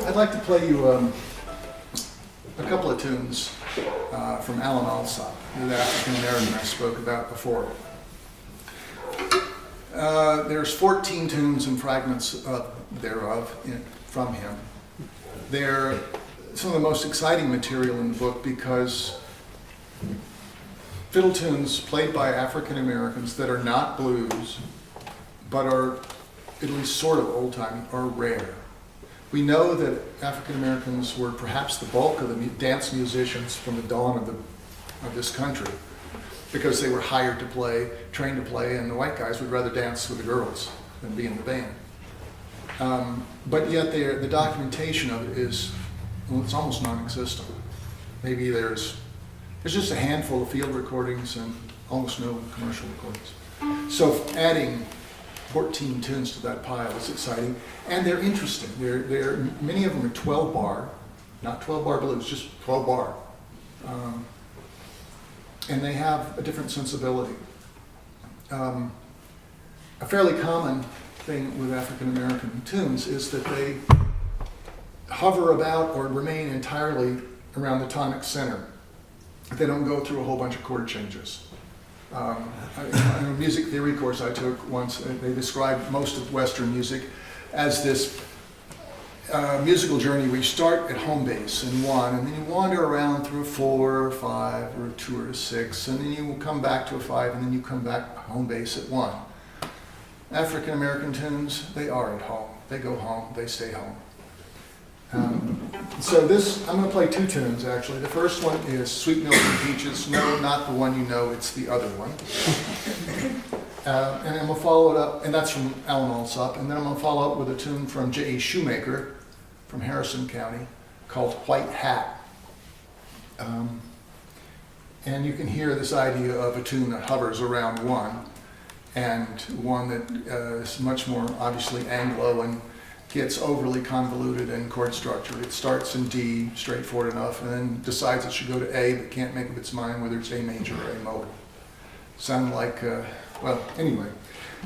I'd like to play you a couple of tunes from Alan Alsop, the African American I spoke about before. There's 14 tunes and fragments thereof from him. They're some of the most exciting material in the book because fiddle tunes played by African Americans that are not blues, but are at least sort of old-timey, are rare. We know that African Americans were perhaps the bulk of the dance musicians from the dawn of this country, because they were hired to play, trained to play, and the white guys would rather dance with the girls than be in the band. But yet the documentation of it is, well, it's almost non-existent. Maybe there's just a handful of field recordings and almost no commercial recordings. So adding 14 tunes to that pile is exciting, and they're interesting. Many of them are 12 bar, not 12 bar blues, just 12 bar. And they have a different sensibility. A fairly common thing with African American tunes is that they hover about or remain entirely around the tonic center. They don't go through a whole bunch of chord changes. In a music theory course I took once, they described most of Western music as this musical journey where you start at home base in 1, and then you wander around through a 4 or 5 or a 2 or a 6, and then you come back to a 5, and then you come back home base at 1. African American tunes, they are at home. They go home, they stay home. So I'm going to play 2 tunes actually. The first one is Sweet Milk and Peaches. No, not the one you know, it's the other one. And I'm going to follow it up, and that's from Alan Alsop, and then I'm going to follow up with a tune from J.E. Shoemaker from Harrison County called White Hat. And you can hear this idea of a tune that hovers around 1, and one that is much more obviously Anglo and gets overly convoluted in chord structure. It starts in D, straightforward enough, and then decides it should go to A, but can't make up its mind whether it's A major or A modal. Sound like, well, anyway.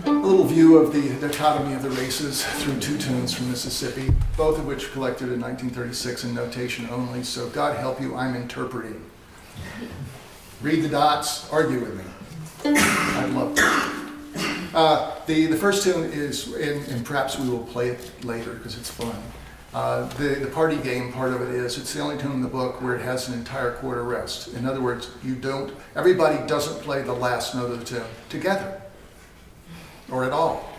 A little view of the dichotomy of the races through 2 tunes from Mississippi, both of which collected in 1936 in notation only, so God help you, I'm interpreting. Read the dots, argue with me. I'd love to. The first tune is, and perhaps we will play it later because it's fun. The party game part of it is, it's the only tune in the book where it has an entire chord arrest. In other words, everybody doesn't play the last note of the tune together, or at all.